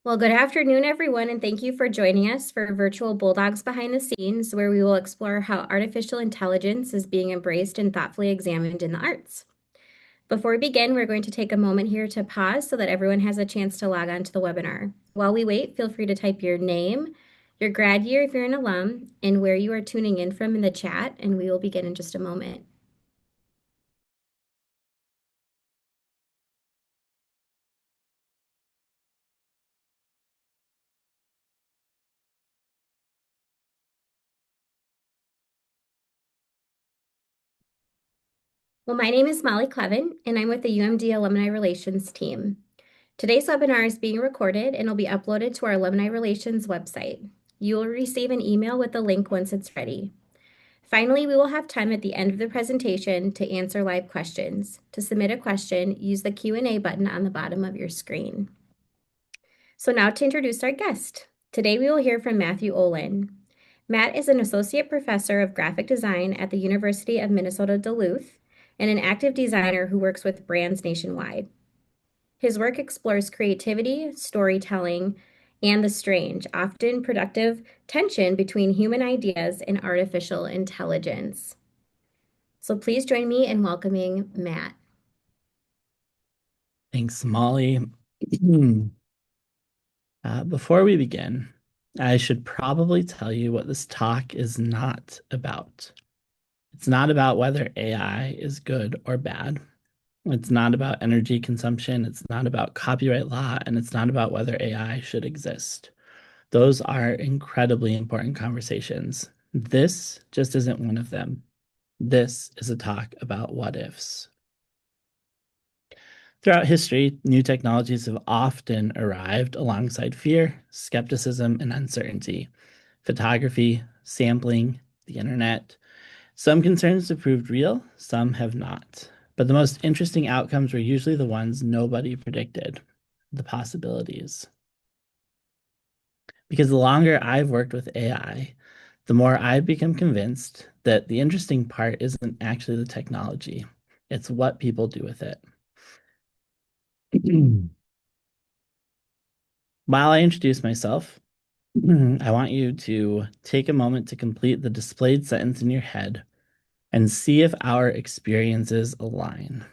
Well, good afternoon, everyone, and thank you for joining us for virtual Bulldogs Behind the Scenes, where we will explore how artificial intelligence is being embraced and thoughtfully examined in the arts. Before we begin, we're going to take a moment here to pause so that everyone has a chance to log on to the webinar. While we wait, feel free to type your name, your grad year if you're an alum, and where you are tuning in from in the chat, and we will begin in just a moment. Well, my name is Molly Clevin, and I'm with the UMD Alumni Relations team. Today's webinar is being recorded and will be uploaded to our Alumni Relations website. You will receive an email with the link once it's ready. Finally, we will have time at the end of the presentation to answer live questions. To submit a question, use the Q&A button on the bottom of your screen. So now to introduce our guest. Today we will hear from Matthew Olin. Matt is an associate professor of graphic design at the University of Minnesota Duluth and an active designer who works with brands nationwide. His work explores creativity, storytelling, and the strange, often productive tension between human ideas and artificial intelligence. So please join me in welcoming Matt. Thanks, Molly. Before we begin, I should probably tell you what this talk is not about. It's not about whether AI is good or bad. It's not about energy consumption. It's not about copyright law, and it's not about whether AI should exist. Those are incredibly important conversations. This just isn't one of them. This is a talk about what ifs. Throughout history, new technologies have often arrived alongside fear, skepticism, and uncertainty. Photography, sampling, the internet. Some concerns have proved real, some have not. But the most interesting outcomes were usually the ones nobody predicted, the possibilities. Because the longer I've worked with AI, the more I've become convinced that the interesting part isn't actually the technology, it's what people do with it. While I introduce myself, I want you to take a moment to complete the displayed sentence in your head and see if our experiences align.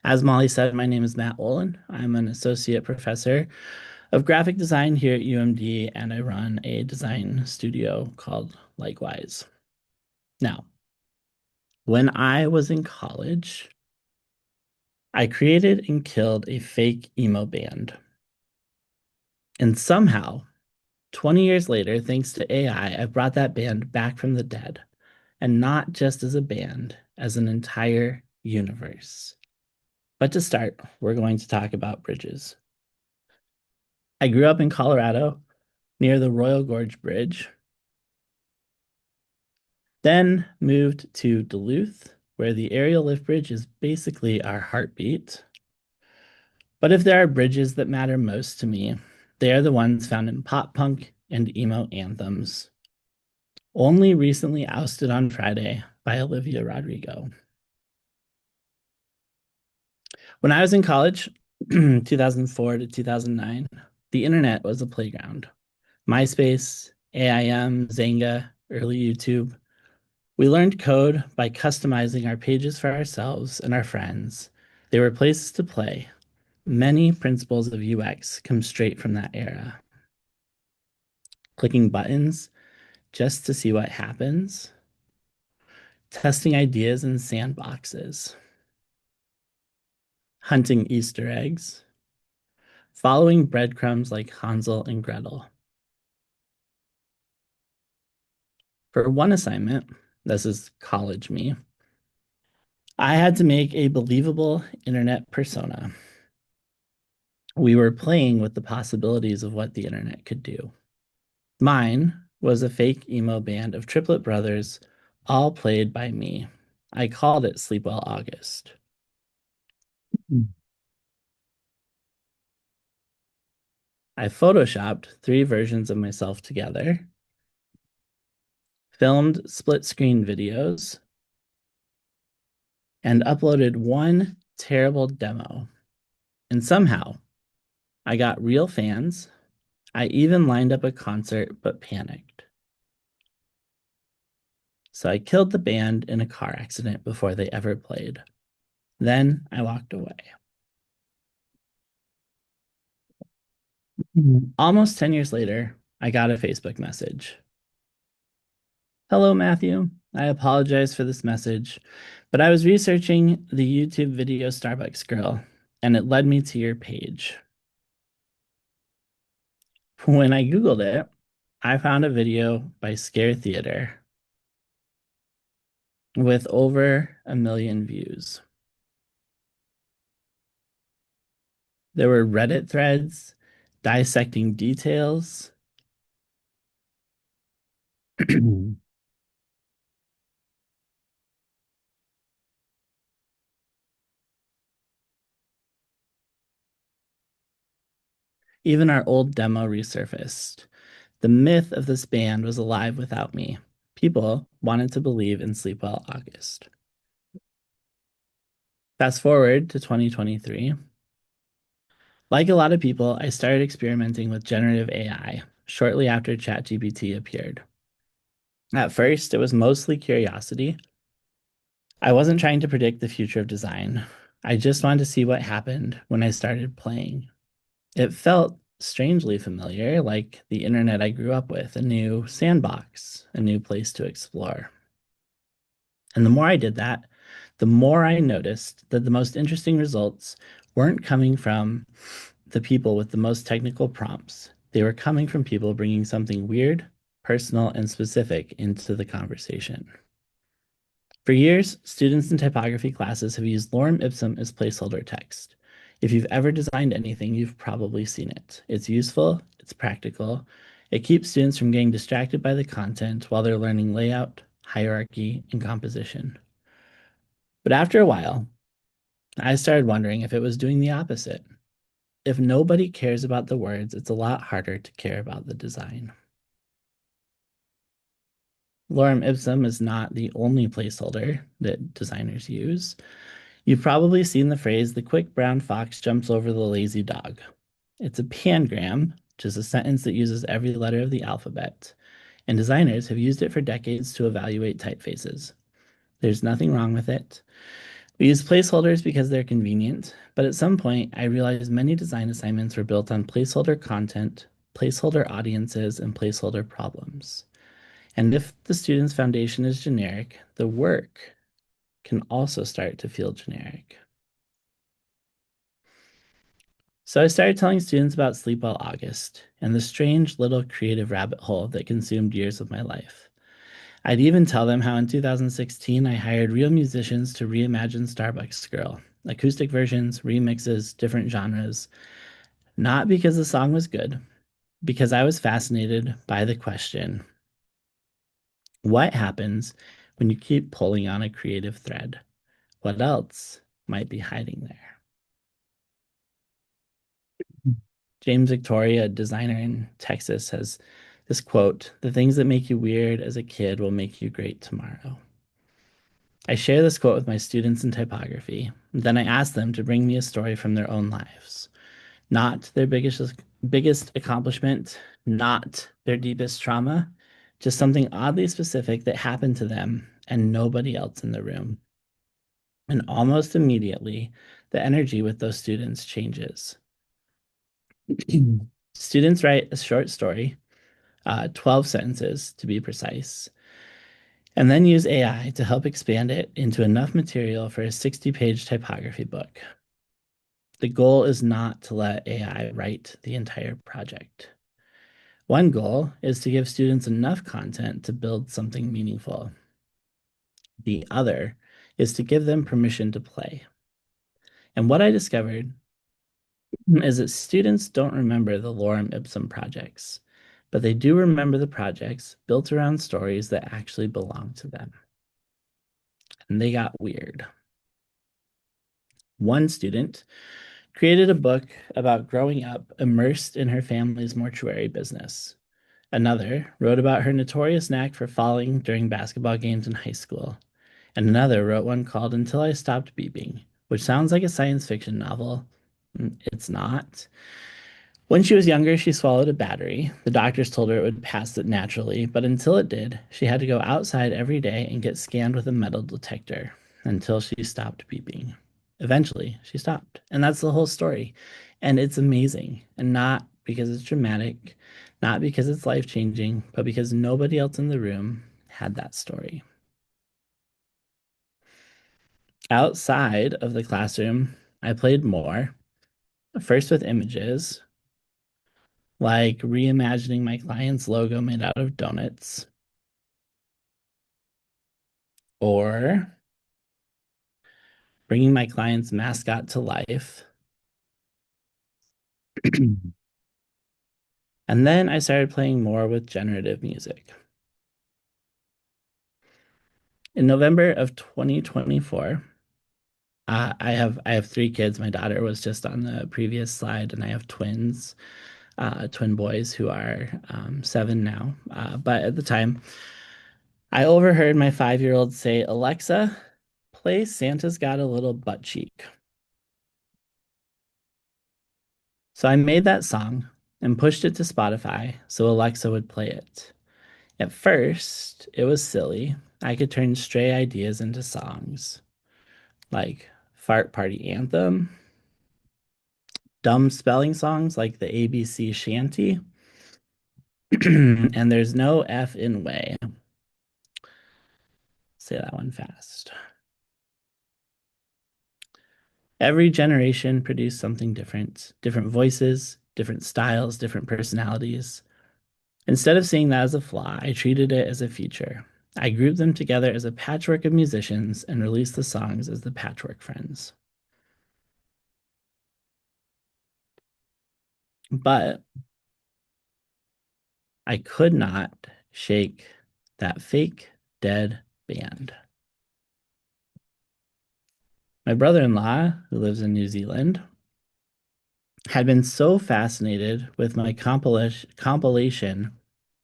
As Molly said, my name is Matt Olin. I'm an associate professor of graphic design here at UMD, and I run a design studio called Likewise. Now, when I was in college, I created and killed a fake emo band. And somehow, 20 years later, thanks to AI, I've brought that band back from the dead. And not just as a band, as an entire universe. But to start, we're going to talk about bridges. I grew up in Colorado near the Royal Gorge Bridge, then moved to Duluth, where the aerial lift bridge is basically our heartbeat. But if there are bridges that matter most to me, they are the ones found in pop punk and emo anthems, only recently ousted on Friday by Olivia Rodrigo. When I was in college, 2004 to 2009, the internet was a playground. MySpace, AIM, Zanga, early YouTube. We learned code by customizing our pages for ourselves and our friends. They were places to play. Many principles of UX come straight from that era. Clicking buttons just to see what happens. Testing ideas in sandboxes. Hunting Easter eggs. Following breadcrumbs like Hansel and Gretel. For one assignment, this is college me, I had to make a believable internet persona. We were playing with the possibilities of what the internet could do. Mine was a fake emo band of triplet brothers, all played by me. I called it Sleepwell August. I photoshopped 3 versions of myself together, filmed split screen videos, and uploaded one terrible demo. And somehow, I got real fans. I even lined up a concert but panicked. So I killed the band in a car accident before they ever played. Then I walked away. Almost 10 years later, I got a Facebook message. Hello, Matthew. I apologize for this message, but I was researching the YouTube video Starbucks Girl, and it led me to your page. When I Googled it, I found a video by Scare Theater with over 1 million views. There were Reddit threads dissecting details. Even our old demo resurfaced. The myth of this band was alive without me. People wanted to believe in Sleep Well August. Fast forward to 2023. Like a lot of people, I started experimenting with generative AI shortly after ChatGPT appeared. At first, it was mostly curiosity. I wasn't trying to predict the future of design. I just wanted to see what happened when I started playing. It felt strangely familiar, like the internet I grew up with, a new sandbox, a new place to explore. And the more I did that, the more I noticed that the most interesting results weren't coming from the people with the most technical prompts. They were coming from people bringing something weird, personal, and specific into the conversation. For years, students in typography classes have used lorem ipsum as placeholder text. If you've ever designed anything, you've probably seen it. It's useful, it's practical, it keeps students from getting distracted by the content while they're learning layout, hierarchy, and composition. But after a while, I started wondering if it was doing the opposite. If nobody cares about the words, it's a lot harder to care about the design. Lorem ipsum is not the only placeholder that designers use. You've probably seen the phrase, the quick brown fox jumps over the lazy dog. It's a pangram, which is a sentence that uses every letter of the alphabet, and designers have used it for decades to evaluate typefaces. There's nothing wrong with it. We use placeholders because they're convenient, but at some point I realized many design assignments were built on placeholder content, placeholder audiences, and placeholder problems. And if the student's foundation is generic, the work can also start to feel generic. So I started telling students about Sleep Well August and the strange little creative rabbit hole that consumed years of my life. I'd even tell them how in 2016 I hired real musicians to reimagine Starbucks Girl, acoustic versions, remixes, different genres, not because the song was good, because I was fascinated by the question, what happens when you keep pulling on a creative thread? What else might be hiding there? James Victoria, a designer in Texas, has this quote, the things that make you weird as a kid will make you great tomorrow. I share this quote with my students in typography. Then I ask them to bring me a story from their own lives. Not their biggest accomplishment, not their deepest trauma, just something oddly specific that happened to them and nobody else in the room. And almost immediately, the energy with those students changes. Students write a short story, 12 sentences to be precise, and then use AI to help expand it into enough material for a 60-page typography book. The goal is not to let AI write the entire project. One goal is to give students enough content to build something meaningful. The other is to give them permission to play. And what I discovered is that students don't remember the lorem ipsum projects, but they do remember the projects built around stories that actually belong to them. And they got weird. One student created a book about growing up immersed in her family's mortuary business. Another wrote about her notorious knack for falling during basketball games in high school. And another wrote one called Until I Stopped Beeping, which sounds like a science fiction novel. It's not. When she was younger, she swallowed a battery. The doctors told her it would pass it naturally, but until it did, she had to go outside every day and get scanned with a metal detector until she stopped beeping. Eventually, she stopped. And that's the whole story. And it's amazing. And not because it's dramatic, not because it's life-changing, but because nobody else in the room had that story. Outside of the classroom, I played more, first with images, like reimagining my client's logo made out of donuts, or bringing my client's mascot to life. And then I started playing more with generative music. In November of 2024, I have three kids. My daughter was just on the previous slide, and I have twins, twin boys who are 7 now. But at the time, I overheard my 5-year-old say, "Alexa, play Santa's Got a Little Butt Cheek." So I made that song and pushed it to Spotify so Alexa would play it. At first, it was silly. I could turn stray ideas into songs, like Fart Party Anthem, dumb spelling songs like the ABC Shanty, and there's no F in way. Say that one fast. Every generation produced something different, different voices, different styles, different personalities. Instead of seeing that as a flaw, I treated it as a feature. I grouped them together as a patchwork of musicians and released the songs as the Patchwork Friends. But I could not shake that fake dead band. My brother in law, who lives in New Zealand, had been so fascinated with my compilation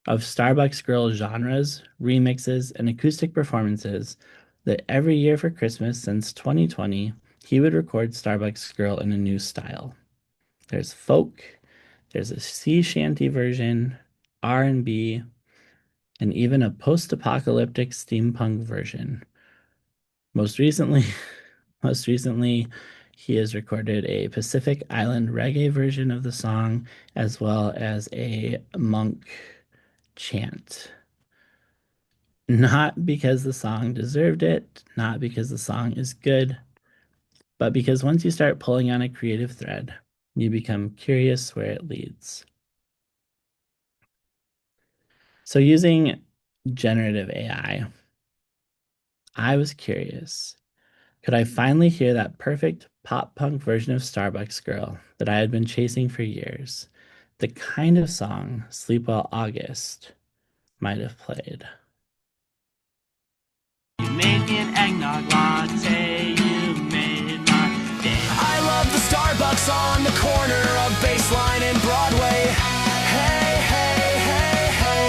of Starbucks Girl genres, remixes, and acoustic performances that every year for Christmas since 2020, he would record Starbucks Girl in a new style. There's folk, there's a sea shanty version, R&B, and even a post-apocalyptic steampunk version. Most recently, most recently, he has recorded a Pacific Island reggae version of the song, as well as a monk chant. Not because the song deserved it, not because the song is good, but because once you start pulling on a creative thread, you become curious where it leads. So, using generative AI, I was curious. Could I finally hear that perfect pop punk version of Starbucks Girl that I had been chasing for years? The kind of song Sleep Well August might have played. You made me an eggnog latte, you made my day. I love the Starbucks on the corner of Baseline and Broadway. Hey, hey, hey, hey.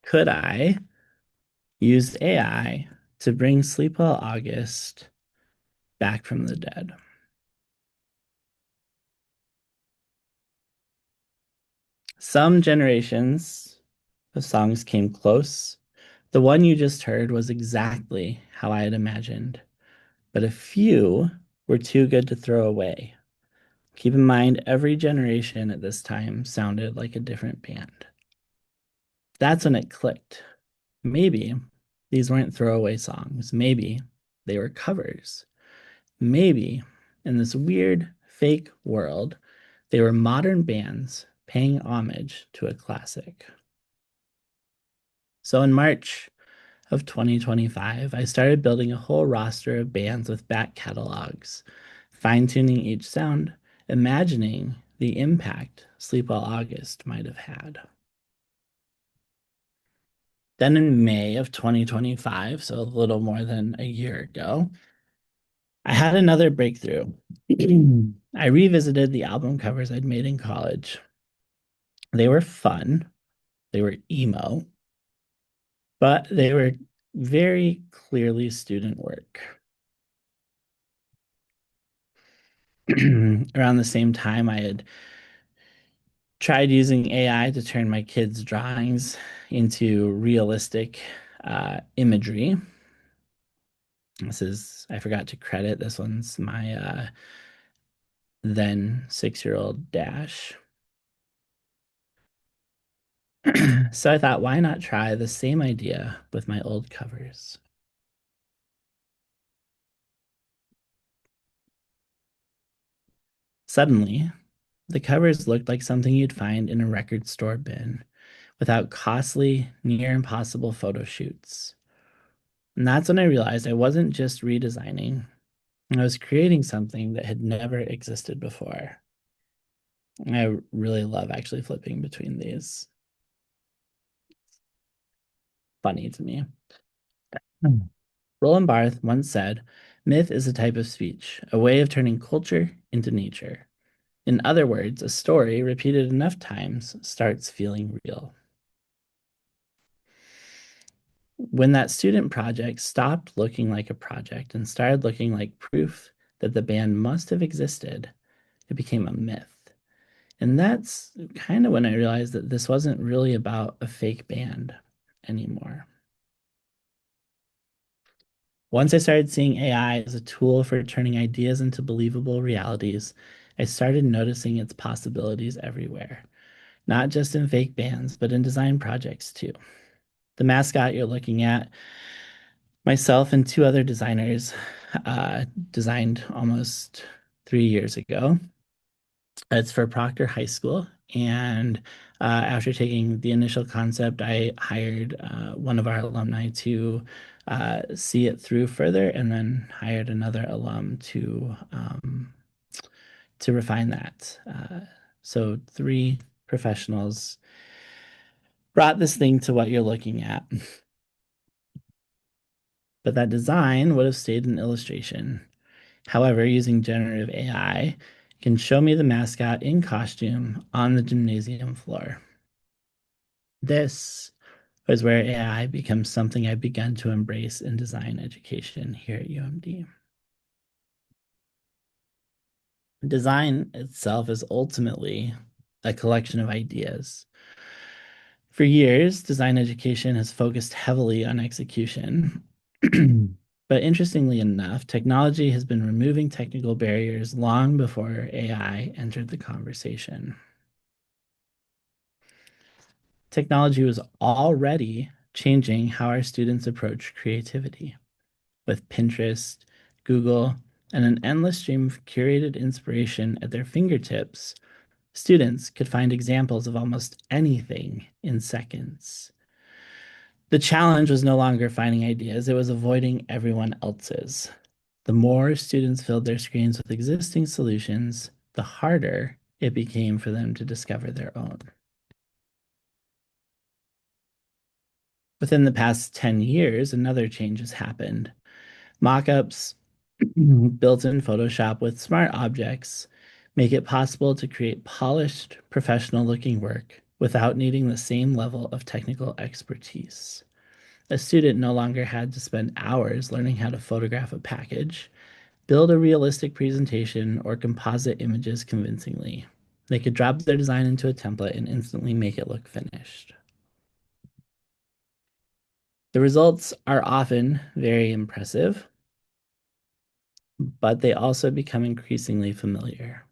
Could I use AI to bring Sleep Well August back from the dead? Some generations of songs came close. The one you just heard was exactly how I had imagined, but a few were too good to throw away. Keep in mind, every generation at this time sounded like a different band. That's when it clicked. Maybe these weren't throwaway songs. Maybe they were covers. Maybe in this weird fake world, they were modern bands paying homage to a classic. So in March of 2025, I started building a whole roster of bands with back catalogs, fine-tuning each sound, imagining the impact Sleep Well August might have had. Then in May of 2025, so a little more than a year ago, I had another breakthrough. I revisited the album covers I'd made in college. They were fun, they were emo, but they were very clearly student work. Around the same time, I had tried using AI to turn my kids' drawings into realistic imagery. I forgot to credit, this one's my then 6-year-old Dash. So I thought, why not try the same idea with my old covers? Suddenly, the covers looked like something you'd find in a record store bin without costly, near impossible photo shoots. And that's when I realized I wasn't just redesigning, I was creating something that had never existed before. I really love actually flipping between these. Funny to me. Hmm. Roland Barthes once said, myth is a type of speech, a way of turning culture into nature. In other words, a story repeated enough times starts feeling real. When that student project stopped looking like a project and started looking like proof that the band must have existed, it became a myth. And that's kind of when I realized that this wasn't really about a fake band anymore. Once I started seeing AI as a tool for turning ideas into believable realities, I started noticing its possibilities everywhere, not just in fake bands, but in design projects too. The mascot you're looking at, myself and two other designers designed almost 3 years ago. It's for Proctor High School. And after taking the initial concept, I hired one of our alumni to see it through further, and then hired another alum to refine that. So three professionals brought this thing to what you're looking at. But that design would have stayed an illustration. However, using generative AI can show me the mascot in costume on the gymnasium floor. This is where AI becomes something I've begun to embrace in design education here at UMD. Design itself is ultimately a collection of ideas. For years, design education has focused heavily on execution. But interestingly enough, technology has been removing technical barriers long before AI entered the conversation. Technology was already changing how our students approach creativity. With Pinterest, Google, and an endless stream of curated inspiration at their fingertips, students could find examples of almost anything in seconds. The challenge was no longer finding ideas, it was avoiding everyone else's. The more students filled their screens with existing solutions, the harder it became for them to discover their own. Within the past 10 years, another change has happened. Mockups built in Photoshop with smart objects make it possible to create polished, professional looking work without needing the same level of technical expertise. A student no longer had to spend hours learning how to photograph a package, build a realistic presentation, or composite images convincingly. They could drop their design into a template and instantly make it look finished. The results are often very impressive, but they also become increasingly familiar.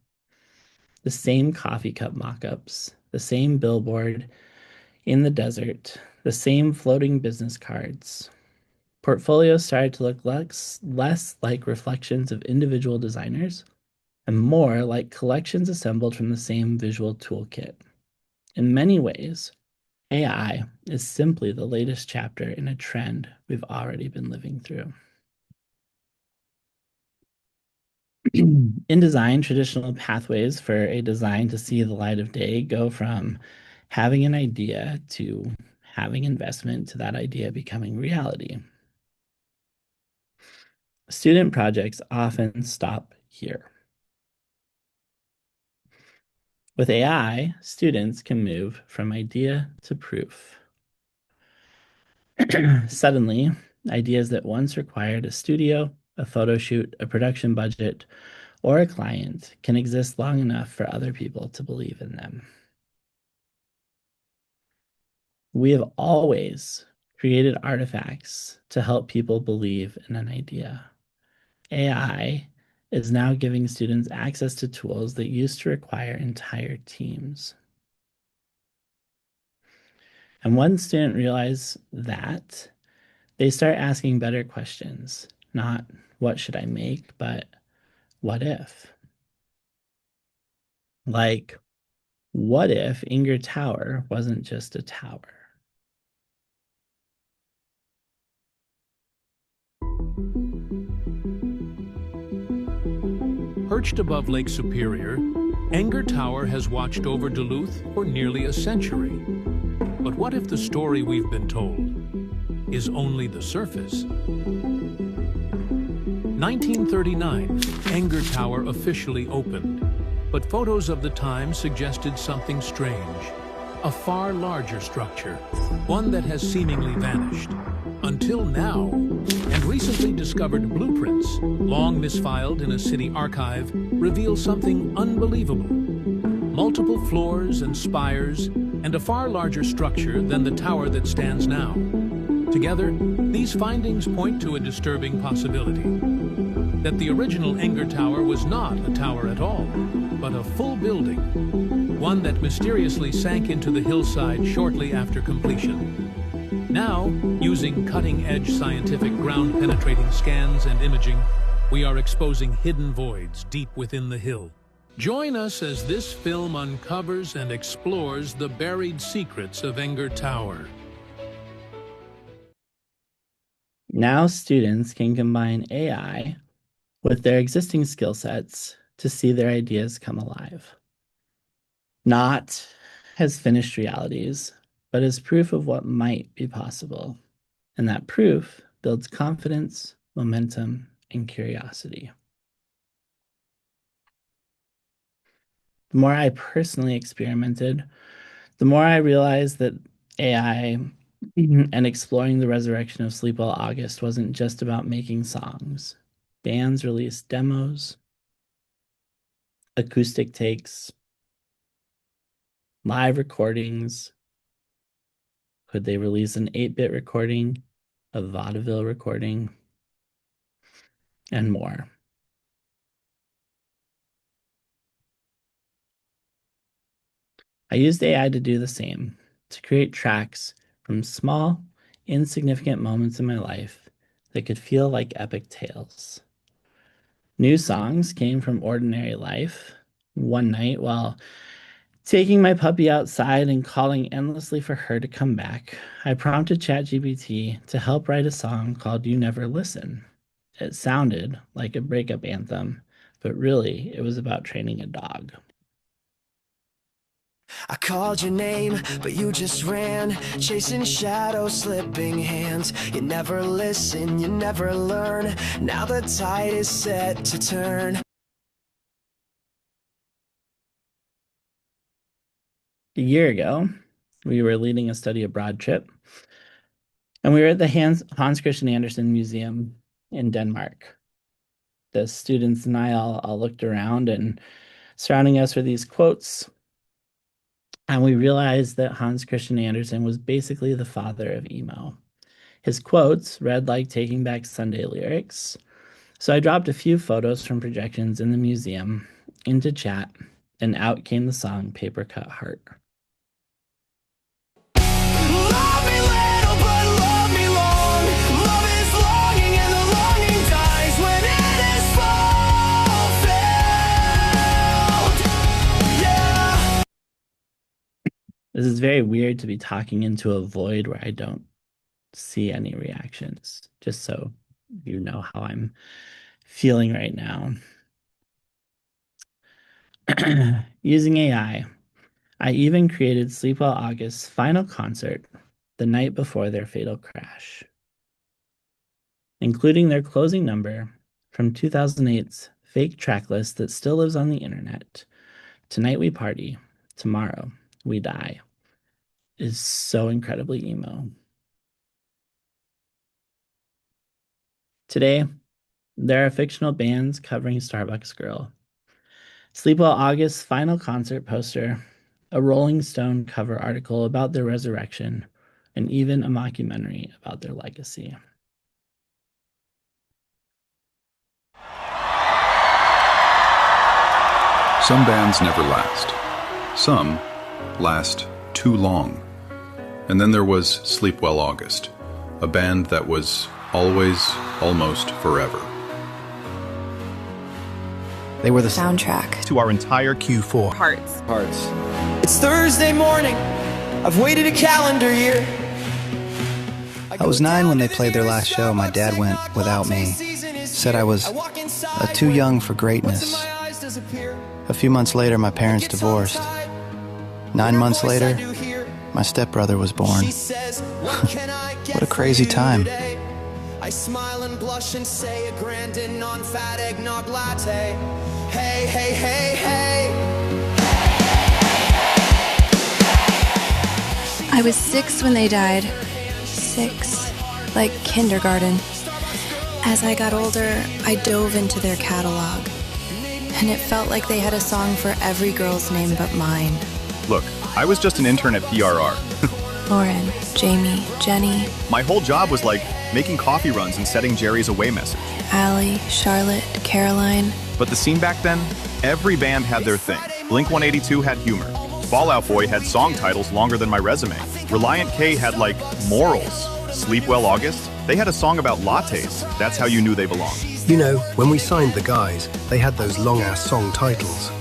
The same coffee cup mock-ups, the same billboard in the desert, the same floating business cards. Portfolios started to look less like reflections of individual designers and more like collections assembled from the same visual toolkit. In many ways, AI is simply the latest chapter in a trend we've already been living through. In design, traditional pathways for a design to see the light of day go from having an idea to having investment to that idea becoming reality. Student projects often stop here. With AI, students can move from idea to proof. Suddenly, Ideas that once required a studio, a photo shoot, a production budget, or a client can exist long enough for other people to believe in them. We have always created artifacts to help people believe in an idea. AI is now giving students access to tools that used to require entire teams. And once students realize that, they start asking better questions. Not what should I make, but what if? Like, what if Inger Tower wasn't just a tower? Perched above Lake Superior, Enger Tower has watched over Duluth for nearly a century. But what if the story we've been told is only the surface? 1939, Enger Tower officially opened, but photos of the time suggested something strange. A far larger structure, one that has seemingly vanished. Until now, and recently discovered blueprints, long misfiled in a city archive, reveal something unbelievable. Multiple floors and spires, and a far larger structure than the tower that stands now. Together, these findings point to a disturbing possibility: that the original Enger Tower was not a tower at all, but a full building, one that mysteriously sank into the hillside shortly after completion. Now, using cutting-edge scientific ground-penetrating scans and imaging, we are exposing hidden voids deep within the hill. Join us as this film uncovers and explores the buried secrets of Enger Tower. Now students can combine AI with their existing skill sets to see their ideas come alive. Not as finished realities, but as proof of what might be possible. And that proof builds confidence, momentum, and curiosity. The more I personally experimented, the more I realized that AI and exploring the resurrection of Sleep Well August wasn't just about making songs. Bands released demos, acoustic takes, live recordings. Could they release an 8-bit recording, a vaudeville recording, and more? I used AI to do the same, to create tracks from small, insignificant moments in my life that could feel like epic tales. New songs came from ordinary life. One night, while taking my puppy outside and calling endlessly for her to come back, I prompted ChatGPT to help write a song called You Never Listen. It sounded like a breakup anthem, but really it was about training a dog. I called your name, but you just ran, chasing shadows, slipping hands. You never listen, you never learn. Now the tide is set to turn. A year ago, we were leading a study abroad trip, and we were at the Hans Christian Andersen Museum in Denmark. The students and I all looked around, and surrounding us were these quotes. And we realized that Hans Christian Andersen was basically the father of emo. His quotes read like Taking Back Sunday lyrics. So I dropped a few photos from projections in the museum into chat, and out came the song Paper Cut Heart. Love me little, but love me long. Love is longing, and the longing dies when it is fulfilled. Yeah. This is very weird to be talking into a void where I don't see any reactions, just so you know how I'm feeling right now. Using AI, I even created Sleep Well August's final concert the night before their fatal crash, including their closing number from 2008's fake track list that still lives on the internet. Tonight We Party, Tomorrow We Die is so incredibly emo. Today, there are fictional bands covering Starbucks Girl, Sleepwell August's final concert poster, a Rolling Stone cover article about their resurrection, and even a mockumentary about their legacy. Some bands never last. Some last too long. And then there was Sleepwell August, a band that was always, almost forever. They were the soundtrack to our entire Q4. Hearts. It's Thursday morning. I've waited a calendar year. I was 9 when they played their last show. My dad went without me. Said I was too young for greatness. A few months later, my parents divorced. 9 months later, my stepbrother was born. What a crazy time. I smile and blush and say a grand and non-fat eggnog latte. Hey, hey, hey, hey. I was 6 when they died. 6, like kindergarten. As I got older, I dove into their catalog. And it felt like they had a song for every girl's name but mine. Look, I was just an intern at PRR. Lauren, Jamie, Jenny. My whole job was like making coffee runs and setting Jerry's away message. Allie, Charlotte, Caroline. But the scene back then, every band had their thing. Blink-182 had humor. Fall Out Boy had song titles longer than my resume. Reliant K had like morals. Sleepwell August, they had a song about lattes. That's how you knew they belonged. You know, when we signed the guys, they had those long-ass song titles.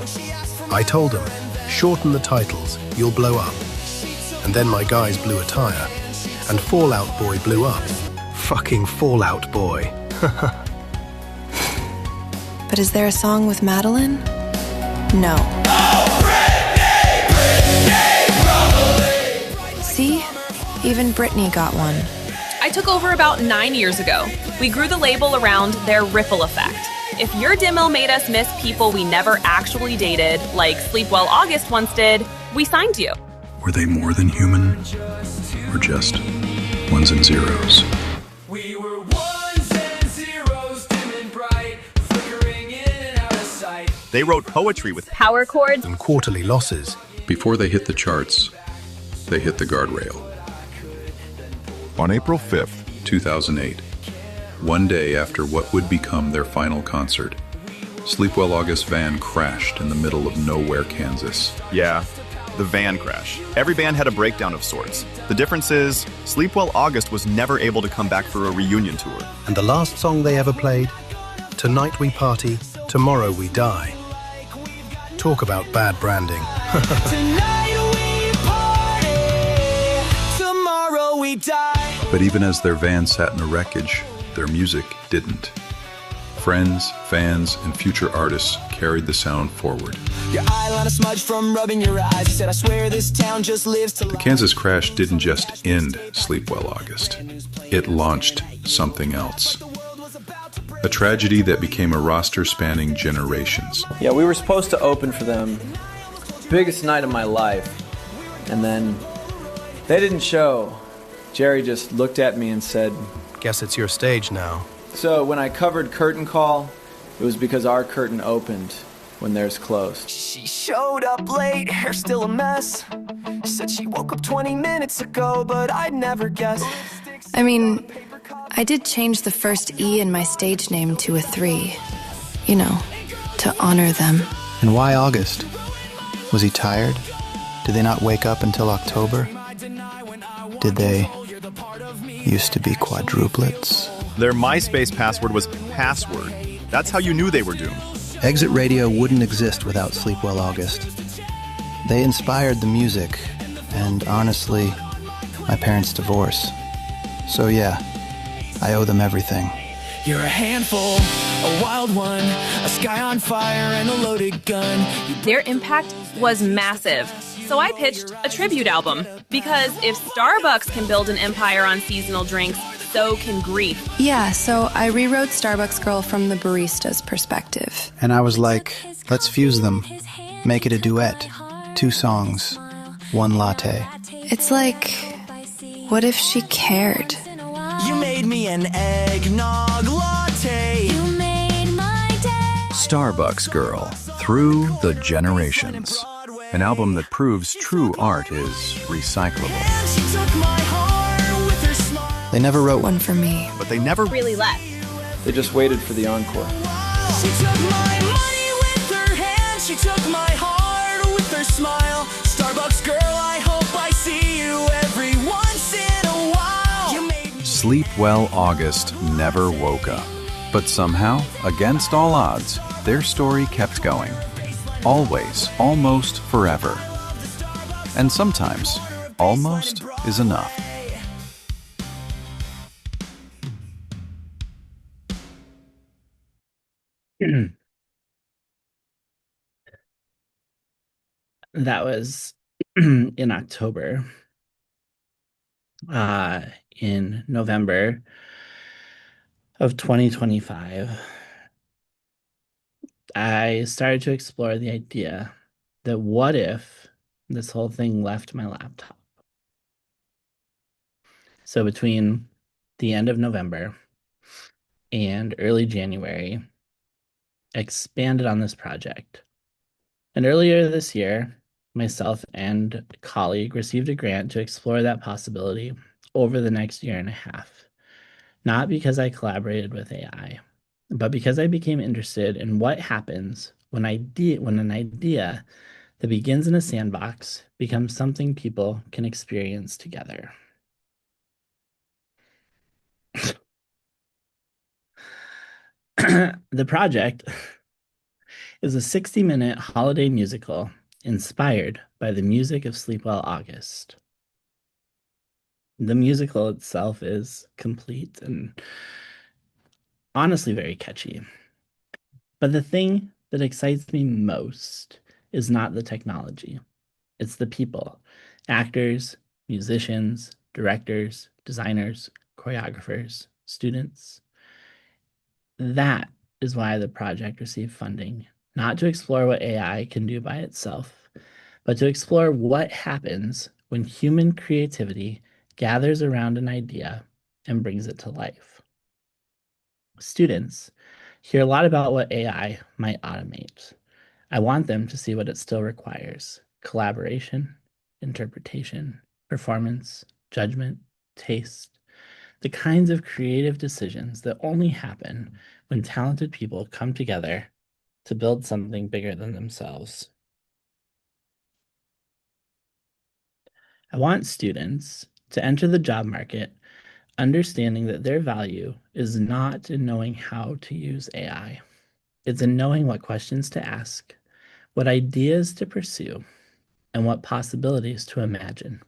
I told them, shorten the titles, you'll blow up. And then my guys blew a tire, and Fall Out Boy blew up. Fucking Fall Out Boy. But is there a song with Madeline? No. See? Even Britney got one. I took over about 9 years ago. We grew the label around their ripple effect. If your demo made us miss people we never actually dated, like Sleepwell August once did, we signed you. Were they more than human? Or just ones and zeros? We were ones and zeros, dim and bright, flickering in and out of sight. They wrote poetry with Power chords. And quarterly losses. Before they hit the charts, they hit the guardrail. On April 5th, 2008, one day after what would become their final concert, Sleepwell August van crashed in the middle of nowhere, Kansas. Yeah, the van crash. Every band had a breakdown of sorts. The difference is, Sleepwell August was never able to come back for a reunion tour. And the last song they ever played, Tonight We Party, Tomorrow We Die. Talk about bad branding. Tonight we party, tomorrow we die. But even as their van sat in the wreckage, their music didn't. Friends, fans, and future artists carried the sound forward. Your eyeliner smudged from rubbing your eyes. You said, I swear this town just lives to The Kansas crash didn't just end Sleepwell August. It launched something else. A tragedy that became a roster spanning generations. Yeah, we were supposed to open for them. Biggest night of my life. And then they didn't show. Jerry just looked at me and said, Guess it's your stage now. so when I covered Curtain Call, it was because our curtain opened when theirs closed. She showed up late, hair still a mess. Said she woke up 20 minutes ago, but I'd never guess. I mean, I did change the first E in my stage name to a 3. You know, to honor them. And why August? Was he tired? Did they not wake up until October? Did they used to be quadruplets? Their MySpace password was password. That's how you knew they were doomed. Exit Radio wouldn't exist without Sleepwell August. They inspired the music, and honestly, my parents' divorce. So yeah, I owe them everything. You're a handful, a wild one, a sky on fire and a loaded gun. Their impact was massive. So I pitched a tribute album. Because if Starbucks can build an empire on seasonal drinks, so can grief. Yeah, so I rewrote Starbucks Girl from the barista's perspective. And I was like, let's fuse them. Make it a duet. 2 songs, 1 latte. It's like, what if she cared? You made me an eggnog latte. Starbucks Girl, Through the Generations. An album that proves true art is recyclable. They never wrote One for me. But they never Really left. They just waited for the encore. She took my money with her hand. She took my heart with her smile. Starbucks girl, I hope I see you every once in a while. You made me Sleep Well August never woke up. But somehow, against all odds, their story kept going. Always, almost forever. And sometimes, almost is enough. That was in October. In November of 2025, I started to explore the idea that what if this whole thing left my laptop? So between the end of November and early January, I expanded on this project. And earlier this year, myself and a colleague received a grant to explore that possibility over the next year and a half. Not because I collaborated with AI, but because I became interested in what happens when an idea that begins in a sandbox becomes something people can experience together. The project is a 60-minute holiday musical inspired by the music of Sleep Well August. The musical itself is complete and honestly very catchy. But the thing that excites me most is not the technology. It's the people, actors, musicians, directors, designers, choreographers, students. That is why the project received funding, not to explore what AI can do by itself, but to explore what happens when human creativity gathers around an idea and brings it to life. Students hear a lot about what AI might automate. I want them to see what it still requires: collaboration, interpretation, performance, judgment, taste, the kinds of creative decisions that only happen when talented people come together to build something bigger than themselves. I want students to enter the job market understanding that their value is not in knowing how to use AI. It's in knowing what questions to ask, what ideas to pursue, and what possibilities to imagine.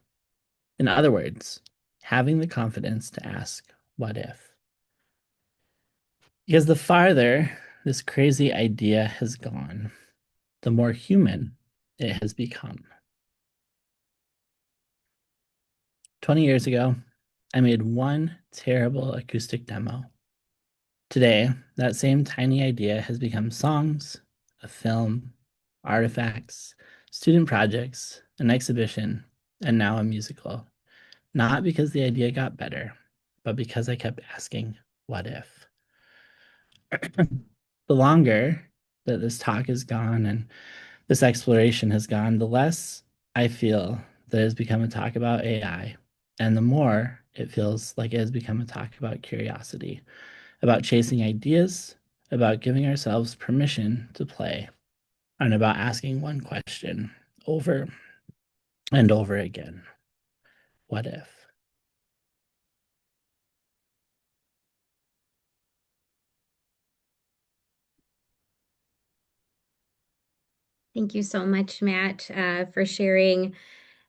In other words, having the confidence to ask, what if? Because the farther this crazy idea has gone, the more human it has become. 20 years ago, I made one terrible acoustic demo. Today, that same tiny idea has become songs, a film, artifacts, student projects, an exhibition, and now a musical. Not because the idea got better, but because I kept asking, what if? The longer that this talk has gone and this exploration has gone, the less I feel that it has become a talk about AI, and the more it feels like it has become a talk about curiosity, about chasing ideas, about giving ourselves permission to play, and about asking one question over and over again: what if? Thank you so much, Matt, for sharing,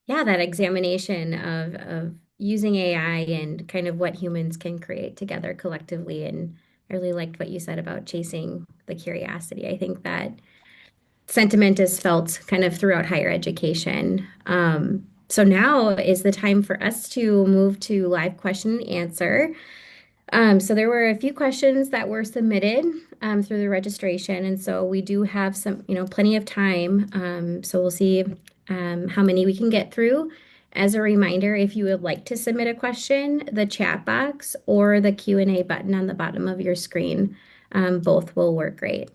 that examination of using AI and kind of what humans can create together collectively. And I really liked what you said about chasing the curiosity. I think that sentiment is felt kind of throughout higher education. So now is the time for us to move to live question and answer. So there were a few questions that were submitted through the registration, and so we do have some, plenty of time. So we'll see how many we can get through. As a reminder, if you would like to submit a question, the chat box or the Q&A button on the bottom of your screen, both will work great.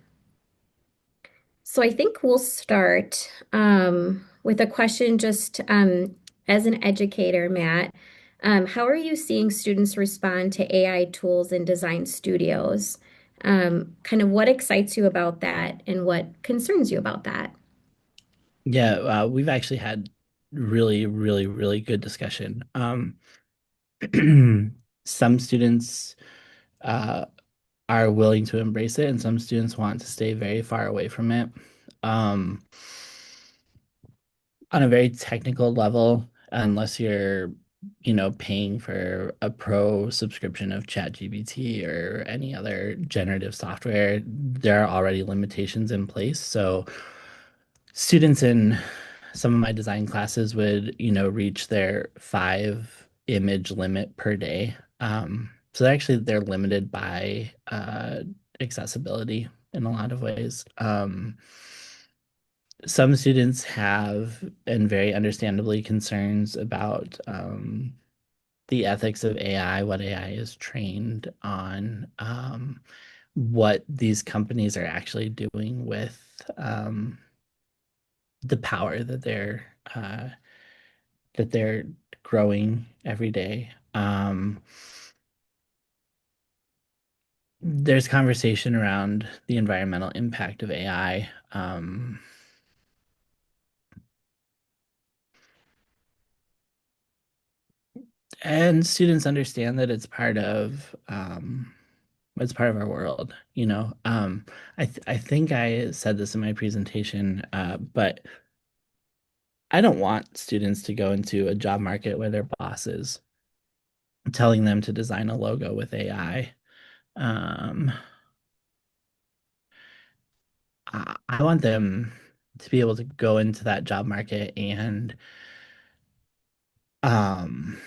So I think we'll start with a question just as an educator, Matt. How are you seeing students respond to AI tools in design studios? Kind of what excites you about that and what concerns you about that? Yeah, we've actually had really, really, really good discussion. Some students uh, are willing to embrace it, and some students want to stay very far away from it. Um, on a very technical level, unless you're, paying for a pro subscription of ChatGPT or any other generative software, there are already limitations in place. So students in some of my design classes would, reach their 5 image limit per day. So actually they're limited by accessibility in a lot of ways. Some students have, and very understandably, concerns about the ethics of AI, what AI is trained on, what these companies are actually doing with the power uh, that they're growing every day. There's conversation around the environmental impact of AI. And students understand that it's part of our world, you know. I think I said this in my presentation, but I don't want students to go into a job market where their boss is telling them to design a logo with AI. Um, I want them to be able to go into that job market um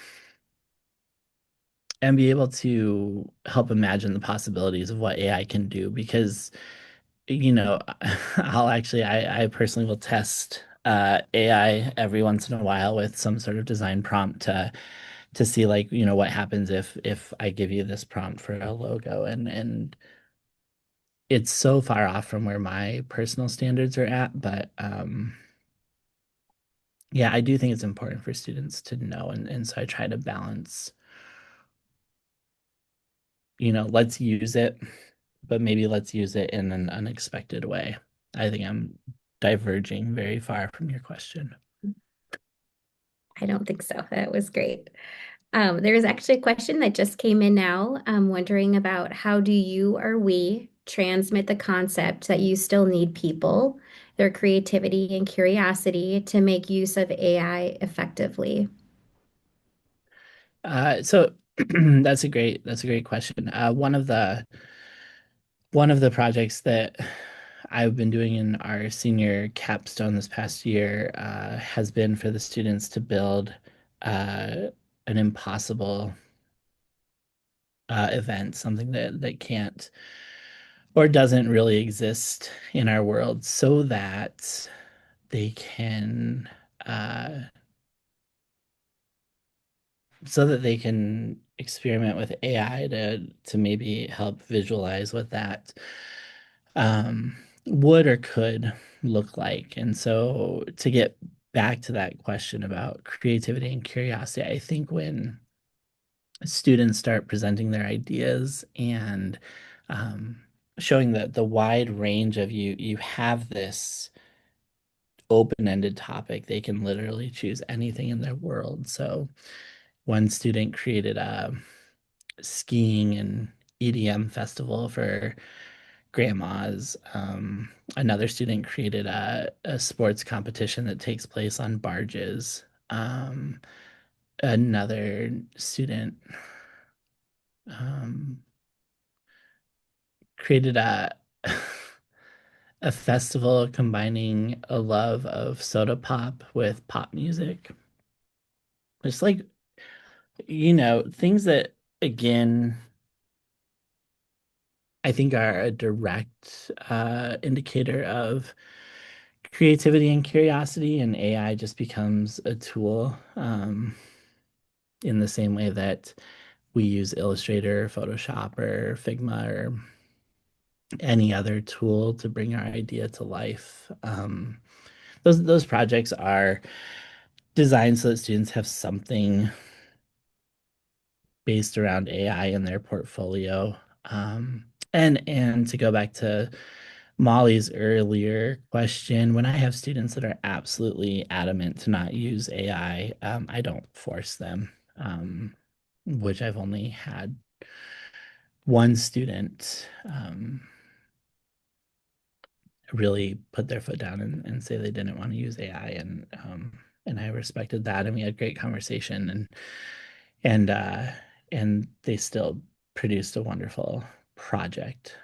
and be able to help imagine the possibilities of what AI can do because I personally will test AI every once in a while with some sort of design prompt to see like, what happens if I give you this prompt for a logo and it's so far off from where my personal standards are at, but yeah, I do think it's important for students to know and so I try to balance, let's use it, but maybe let's use it in an unexpected way. I think I'm diverging very far from your question. I don't think so. That was great. There's actually a question that just came in now. I'm wondering about how do you or we transmit the concept that you still need people, their creativity and curiosity to make use of AI effectively? So that's a great question. One of the projects that I've been doing in our senior capstone this past year has been for the students to build an impossible event, something that can't or doesn't really exist in our world, they can uh, so that they can experiment with AI to maybe help visualize what that um, would or could look like. And so to get back to that question about creativity and curiosity, I think when students start presenting their ideas and um, showing the wide range of you have this open-ended topic, they can literally choose anything in their world. So one student created a skiing and EDM festival for grandmas. Another student created a sports competition that takes place on barges. Another student um, created a festival combining a love of soda pop with pop music. It's like, things that, again, I think are a direct indicator of creativity and curiosity, and AI just becomes a tool in the same way that we use Illustrator, Photoshop, or Figma, or any other tool to bring our idea to life. Those projects are designed so that students have something based around AI in their portfolio. And to go back to Molly's earlier question, when I have students that are absolutely adamant to not use AI, I don't force them, which I've only had one student really put their foot down and say they didn't want to use AI, and I respected that, and we had great conversation, and uh, and they still produced a wonderful project.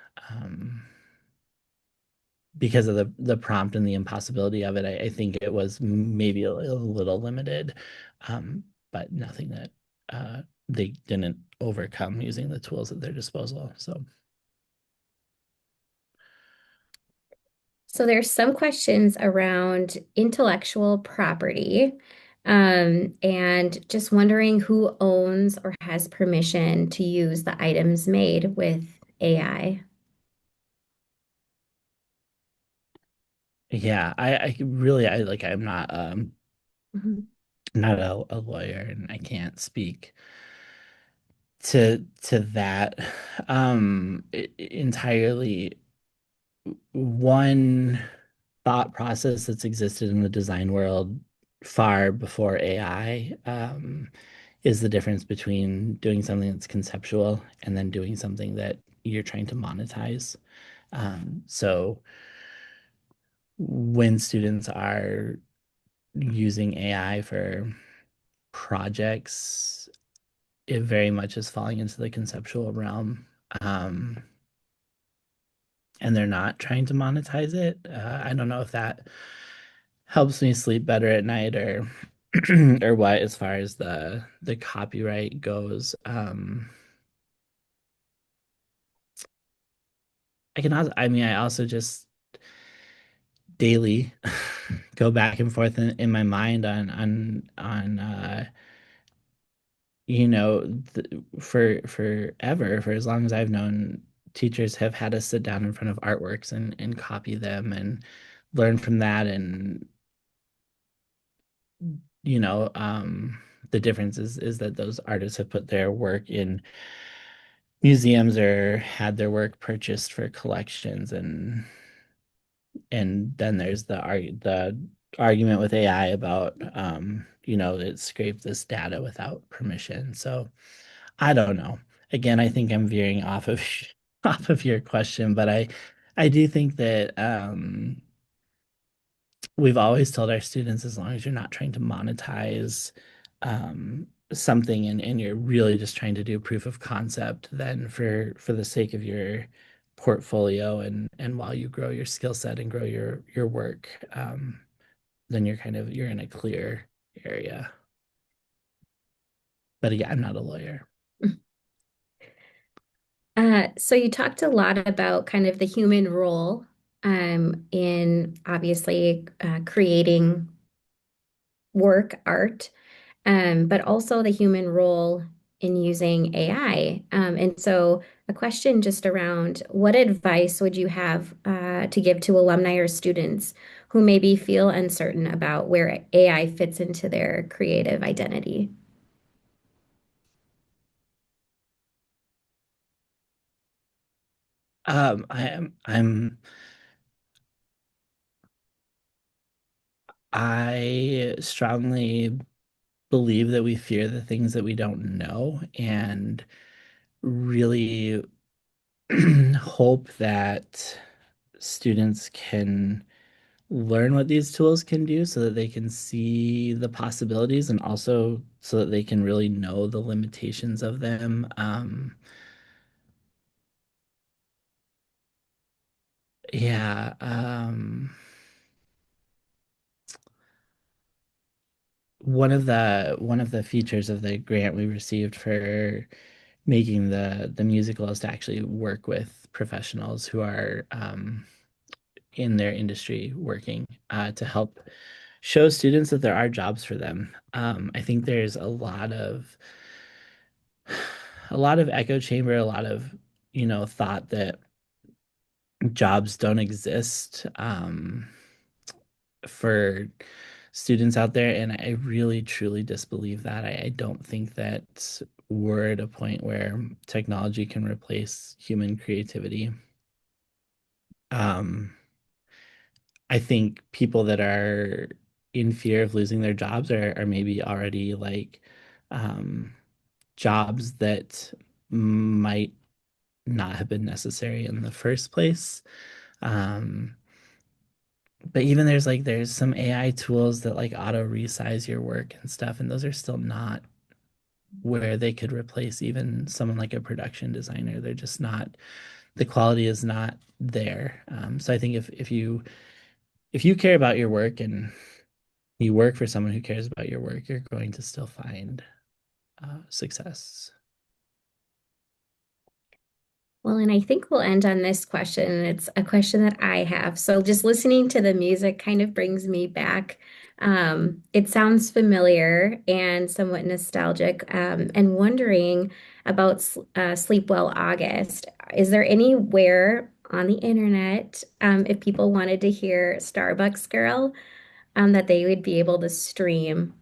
Because of the prompt and the impossibility of it, I think it was maybe a little limited, but nothing that they didn't overcome using the tools at their disposal. So there's some questions around intellectual property, and just wondering who owns or has permission to use the items made with AI. Yeah, I really I like I'm not Mhm. not a lawyer, and I can't speak to that entirely. One thought process that's existed in the design world far before AI is the difference between doing something that's conceptual and then doing something that you're trying to monetize. So when students are using AI for projects, it very much is falling into the conceptual realm. Um, and they're not trying to monetize it. I don't know if that helps me sleep better at night or or what as far as the copyright goes. I mean, I also just daily go back and forth in my mind on for forever, for as long as I've known, teachers have had us sit down in front of artworks and copy them and learn from that. And you know, the difference is that those artists have put their work in museums or had their work purchased for collections, and then there's the argument with AI about it scraped this data without permission. So I don't know. Again, I think I'm veering off of off of your question, but I do think that we've always told our students, as long as you're not trying to monetize something, and you're really just trying to do proof of concept, then for the sake of your portfolio and while you grow your skill set and grow your work, then you're in a clear area. But again, I'm not a lawyer. So you talked a lot about kind of the human role in obviously creating work, art, but also the human role in using AI. And so a question just around what advice would you have to give to alumni or students who maybe feel uncertain about where AI fits into their creative identity? I strongly believe that we fear the things that we don't know, and really hope that students can learn what these tools can do so that they can see the possibilities, and also so that they can really know the limitations of them. Yeah. One of the features of the grant we received for making the musical is to actually work with professionals who are in their industry working to help show students that there are jobs for them. I think there's a lot of echo chamber, a lot of thought that jobs don't exist for students out there, and I really truly disbelieve that. I don't think that we're at a point where technology can replace human creativity. Um, I think people that are in fear of losing their jobs are maybe already like um, jobs that might not have been necessary in the first place. Um, but even there's some AI tools that like auto resize your work and stuff, and those are still not where they could replace even someone like a production designer. They're just not, the quality is not there. So I think if you care about your work and you work for someone who cares about your work, you're going to still find success. Well, and I think we'll end on this question. And it's a question that I have. So just listening to the music kind of brings me back. It sounds familiar and somewhat nostalgic, and wondering about Sleep Well August. Is there anywhere on the internet, if people wanted to hear Starbucks Girl, that they would be able to stream?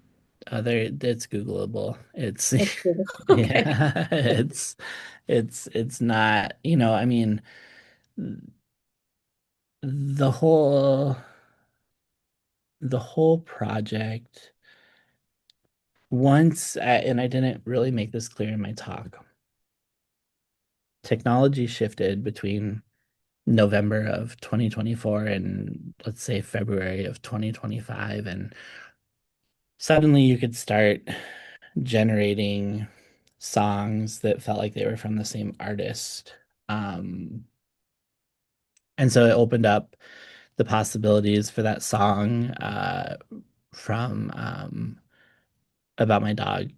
It's Googleable. It's It's Google. Okay. yeah, it's not, I mean, the whole the whole project once, and I didn't really make this clear in my talk, technology shifted between November of 2024 and let's say February of 2025, and suddenly you could start generating songs that felt like they were from the same artist. Um, and so it opened up the possibilities for that song from About My Dog.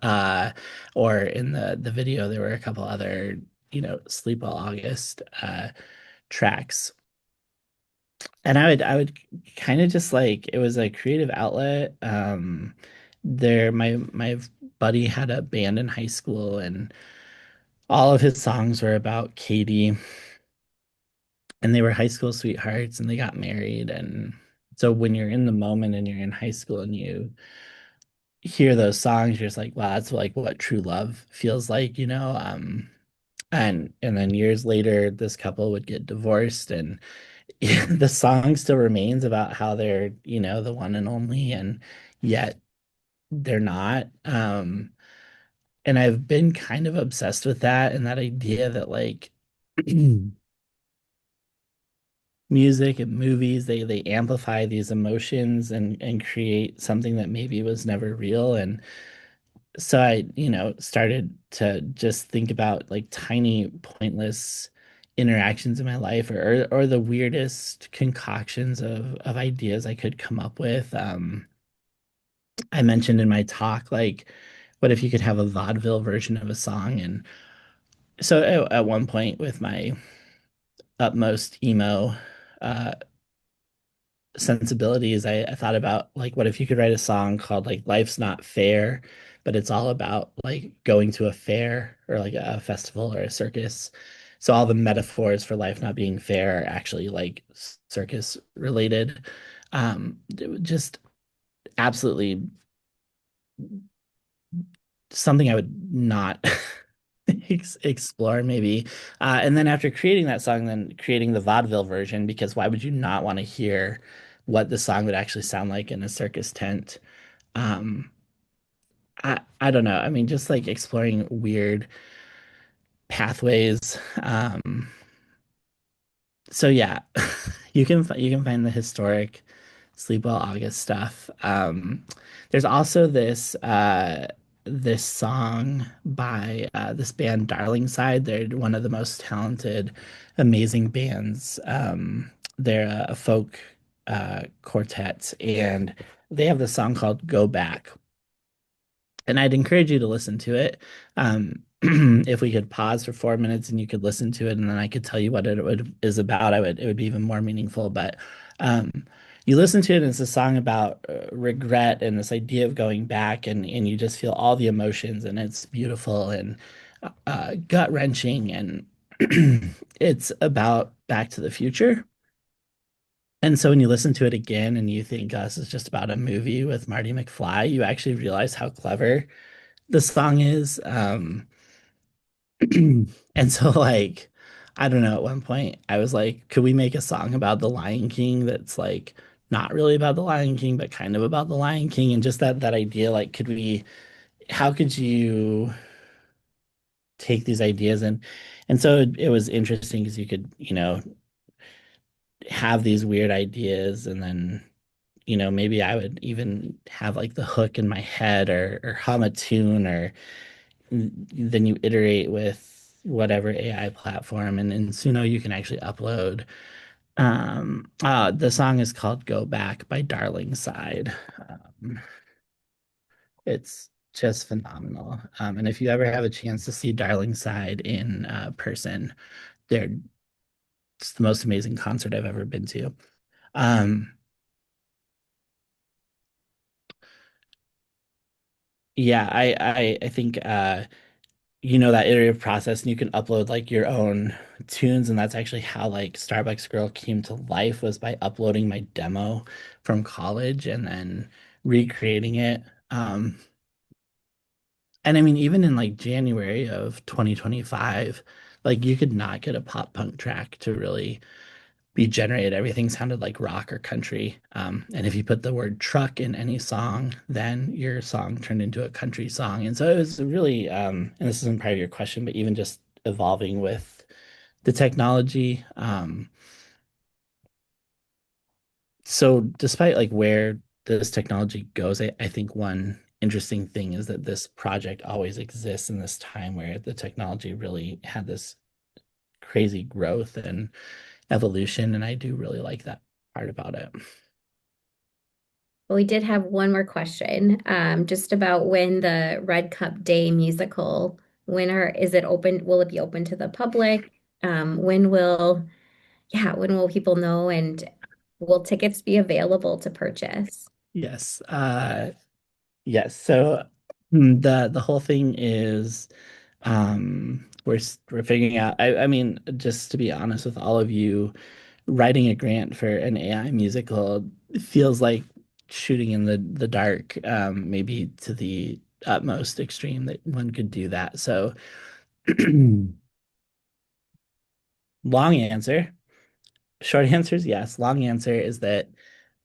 uh, or in the video, there were a couple other, Sleep Well August tracks. And I would kind of just like, it was a creative outlet. My buddy had a band in high school, and all of his songs were about Katie, and they were high school sweethearts, and they got married. And so when you're in the moment and you're in high school and you hear those songs, you're just like, wow, that's like what true love feels like, and then years later, this couple would get divorced, and the song still remains about how they're, the one and only, and yet they're not. And I've been kind of obsessed with that, and that idea that like music and movies, they amplify these emotions and create something that maybe was never real. And so I, started to just think about like tiny pointless interactions in my life, or the weirdest concoctions of ideas I could come up with. I mentioned in my talk, like, what if you could have a vaudeville version of a song? And so at one point with my utmost emo uh, sensibilities, I thought about like, what if you could write a song called like Life's Not Fair, but it's all about like going to a fair or like a festival or a circus. So all the metaphors for life not being fair are actually like circus related. Just absolutely something I would not explore maybe. And then after creating that song, then creating the vaudeville version, because why would you not want to hear what the song would actually sound like in a circus tent? Um, I don't know. I mean, just like exploring weird pathways. So yeah, you can find the historic Sleep Well August stuff. There's also this song by this band Darling Side. They're one of the most talented, amazing bands. They're a folk quartet, and they have this song called "Go Back," and I'd encourage you to listen to it. If we could pause for 4 minutes and you could listen to it, and then I could tell you what is about, it would be even more meaningful. But um, you listen to it, and it's a song about regret and this idea of going back, and you just feel all the emotions, and it's beautiful and gut wrenching. And It's about Back to the Future. And so when you listen to it again and you think, oh, this is just about a movie with Marty McFly, you actually realize how clever the song is. And so like, I don't know, at one point I was like, could we make a song about the Lion King that's like not really about the Lion King, but kind of about the Lion King? And just that idea, like, how could you take these ideas and so it was interesting because you could, have these weird ideas and then maybe I would even have like the hook in my head or hum a tune or then you iterate with whatever AI platform and Suno you can actually upload. The song is called Go Back by Darling Side. It's just phenomenal. And if you ever have a chance to see Darling Side in person, they're it's the most amazing concert I've ever been to. Um, yeah, I think that iterative process and you can upload like your own tunes and that's actually how like Starbucks Girl came to life was by uploading my demo from college and then recreating it. And I mean even in like January of 2025, like you could not get a pop punk track to really be generated. Everything sounded like rock or country. And if you put the word truck in any song, then your song turned into a country song. And so it was really, and this isn't part of your question, but even just evolving with the technology. So despite like where this technology goes, I think one interesting thing is that this project always exists in this time where the technology really had this crazy growth and evolution. And I do really like that part about it. Well, we did have one more question, just about when the Red Cup Day musical, is it open? Will it be open to the public? When will people know and will tickets be available to purchase? Yes. Yes. So the whole thing is we're figuring out I mean, just to be honest with all of you, writing a grant for an AI musical feels like shooting in the dark, maybe to the utmost extreme that one could do that. So long answer. Short answer is yes. Long answer is that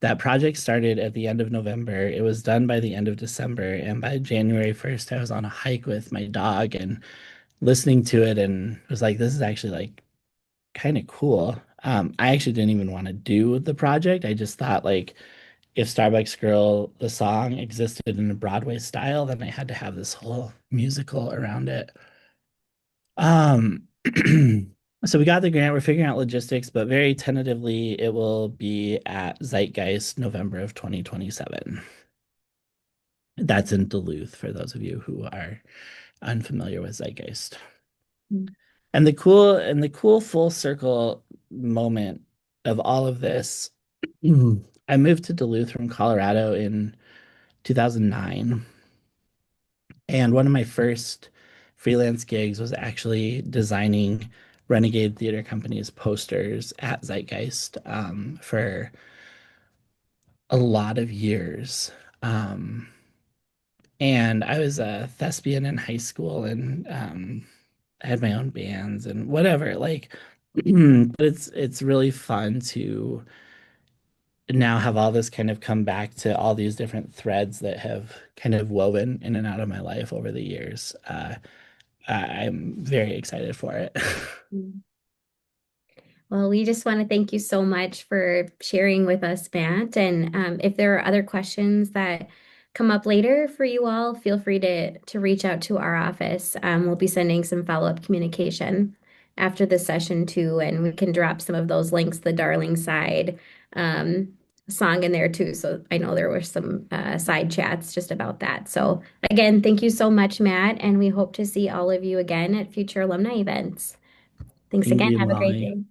that project started at the end of November. It was done by the end of December. And by January 1st, I was on a hike with my dog and listening to it and was like, this is actually like kind of cool. I actually didn't even want to do the project. I just thought like if Starbucks Girl, the song existed in a Broadway style, then I had to have this whole musical around it. Um, so we got the grant. We're figuring out logistics, but very tentatively, it will be at Zeitgeist November of 2027. That's in Duluth for those of you who are unfamiliar with Zeitgeist. Mm. And the cool full circle moment of all of this, I moved to Duluth from Colorado in 2009. And one of my first freelance gigs was actually designing Renegade Theater Company's posters at Zeitgeist for a lot of years. Um, and I was a thespian in high school and I had my own bands and whatever. Like, but it's really fun to now have all this kind of come back to all these different threads that have kind of woven in and out of my life over the years. I'm very excited for it. Mm. Well, we just want to thank you so much for sharing with us, Matt. And if there are other questions that come up later for you all, feel free to reach out to our office. We'll be sending some follow-up communication after this session too, and we can drop some of those links, the Darling Side um, song in there too. So I know there were some side chats just about that. So again, thank you so much, Matt, and we hope to see all of you again at future alumni events. Thanks Thank again. you, Have a great Molly. day.